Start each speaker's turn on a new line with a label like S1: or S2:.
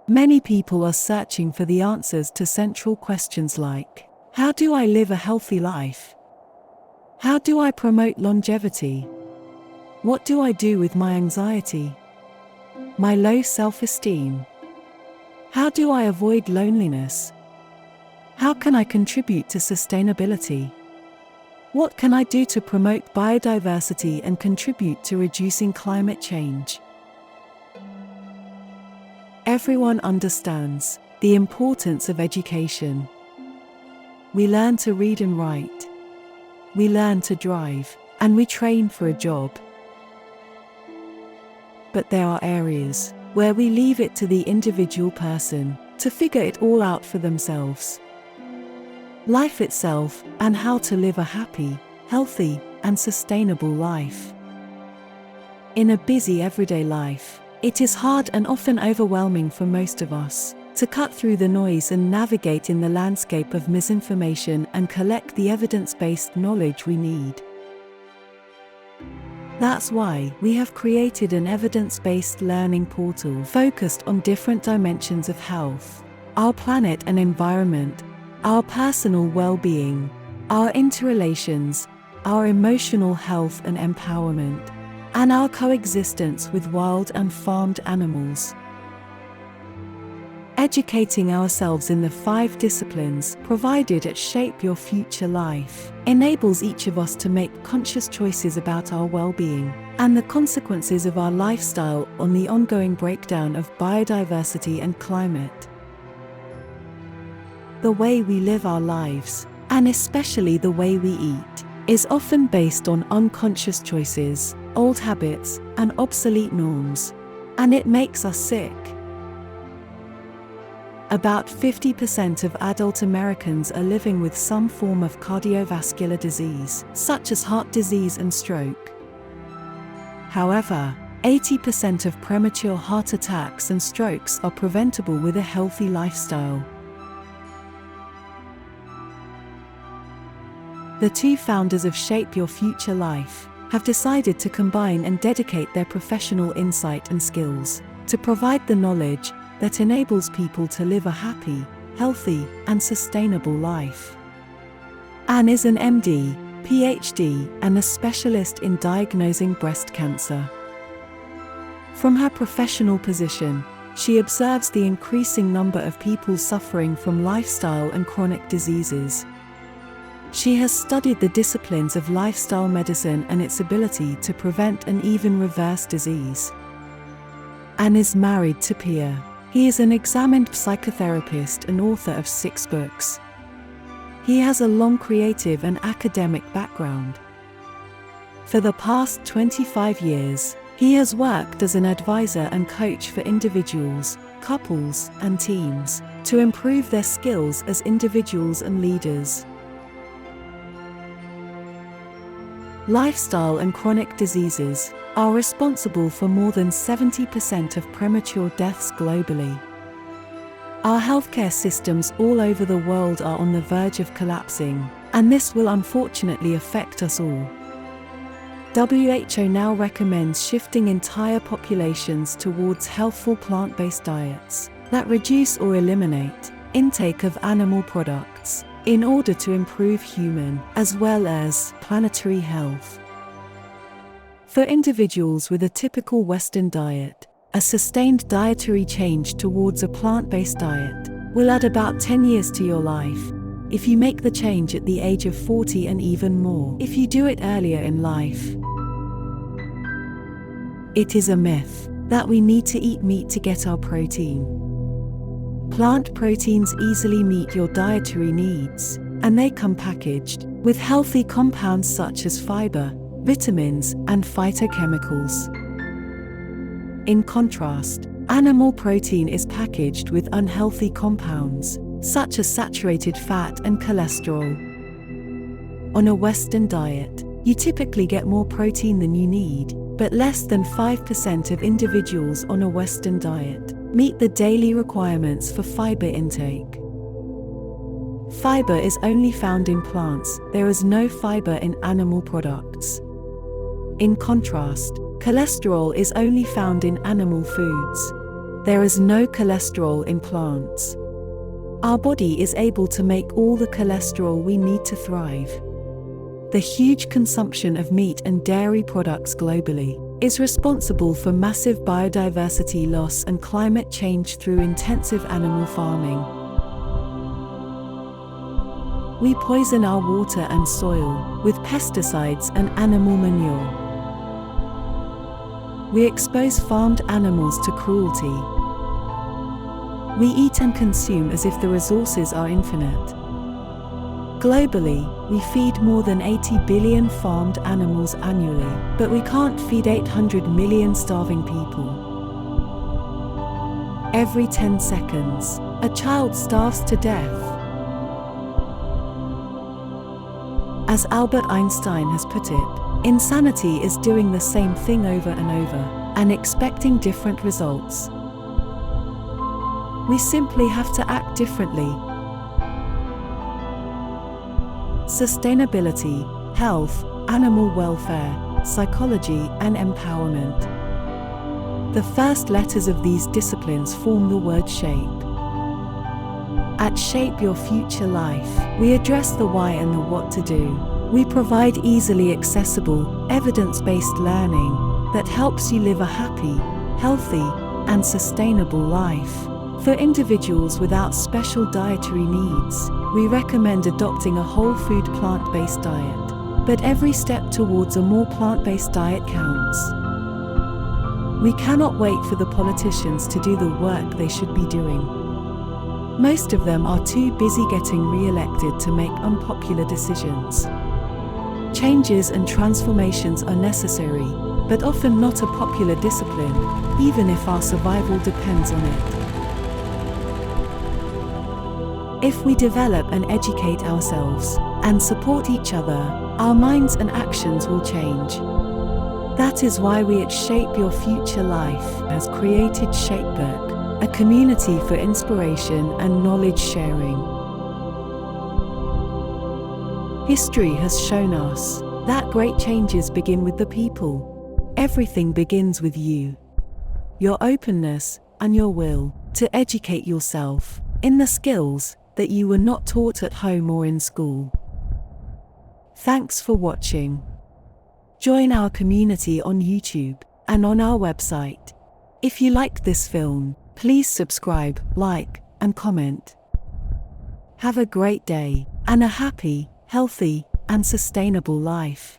S1: Many people are searching for the answers to central questions like, how do I live a healthy life? How do I promote longevity? What do I do with my anxiety? My low self-esteem? How do I avoid loneliness? How can I contribute to sustainability? What can I do to promote biodiversity and contribute to reducing climate change? Everyone understands the importance of education. We learn to read and write. We learn to drive, and we train for a job. But there are areas where we leave it to the individual person to figure it all out for themselves. Life itself, and how to live a happy, healthy, and sustainable life. In a busy everyday life, it is hard and often overwhelming for most of us to cut through the noise and navigate in the landscape of misinformation and collect the evidence-based knowledge we need. That's why we have created an evidence-based learning portal focused on different dimensions of health, our planet and environment, our personal well-being, our interrelations, our emotional health and empowerment, and our coexistence with wild and farmed animals. Educating ourselves in the 5 disciplines provided at Shape Your Future Life enables each of us to make conscious choices about our well-being and the consequences of our lifestyle on the ongoing breakdown of biodiversity and climate. The way we live our lives, and especially the way we eat, is often based on unconscious choices, old habits, and obsolete norms, and it makes us sick. About 50% of adult Americans are living with some form of cardiovascular disease, such as heart disease and stroke. However, 80% of premature heart attacks and strokes are preventable with a healthy lifestyle. The 2 founders of Shape Your Future Life have decided to combine and dedicate their professional insight and skills to provide the knowledge that enables people to live a happy, healthy, and sustainable life. Anne is an MD, PhD, and a specialist in diagnosing breast cancer. From her professional position, she observes the increasing number of people suffering from lifestyle and chronic diseases. She has studied the disciplines of lifestyle medicine and its ability to prevent and even reverse disease. Anne is married to Pierre. He is an examined psychotherapist and author of 6 books. He has a long creative and academic background. For the past 25 years, he has worked as an advisor and coach for individuals, couples, and teams to improve their skills as individuals and leaders. Lifestyle and chronic diseases are responsible for more than 70% of premature deaths globally. Our healthcare systems all over the world are on the verge of collapsing, and this will unfortunately affect us all. WHO now recommends shifting entire populations towards healthful plant-based diets that reduce or eliminate intake of animal products in order to improve human as well as planetary health. For individuals with a typical Western diet, a sustained dietary change towards a plant-based diet will add about 10 years to your life if you make the change at the age of 40 and even more if you do it earlier in life. It is a myth that we need to eat meat to get our protein. Plant proteins easily meet your dietary needs, and they come packaged with healthy compounds such as fiber, vitamins, and phytochemicals. In contrast, animal protein is packaged with unhealthy compounds, such as saturated fat and cholesterol. On a Western diet, you typically get more protein than you need, but less than 5% of individuals on a Western diet meet the daily requirements for fiber intake. Fiber is only found in plants. There is no fiber in animal products. In contrast, cholesterol is only found in animal foods. There is no cholesterol in plants. Our body is able to make all the cholesterol we need to thrive. The huge consumption of meat and dairy products globally is responsible for massive biodiversity loss and climate change through intensive animal farming. We poison our water and soil with pesticides and animal manure. We expose farmed animals to cruelty. We eat and consume as if the resources are infinite. Globally, we feed more than 80 billion farmed animals annually, but we can't feed 800 million starving people. Every 10 seconds, a child starves to death. As Albert Einstein has put it, insanity is doing the same thing over and over, and expecting different results. We simply have to act differently. Sustainability, health, animal welfare, psychology, and empowerment. The first letters of these disciplines form the word shape. At Shape Your Future Life, we address the why and the what to do. We provide easily accessible, evidence-based learning that helps you live a happy, healthy, and sustainable life. For individuals without special dietary needs, we recommend adopting a whole food plant-based diet. But every step towards a more plant-based diet counts. We cannot wait for the politicians to do the work they should be doing. Most of them are too busy getting re-elected to make unpopular decisions. Changes and transformations are necessary, but often not a popular discipline, even if our survival depends on it. If we develop and educate ourselves, and support each other, our minds and actions will change. That is why we at Shape Your Future Life has created Shapebook, a community for inspiration and knowledge sharing. History has shown us that great changes begin with the people. Everything begins with you. Your openness and your will to educate yourself in the skills that you were not taught at home or in school. Thanks for watching. Join our community on YouTube and on our website. If you liked this film, please subscribe, like, and comment. Have a great day and a happy, healthy, and sustainable life.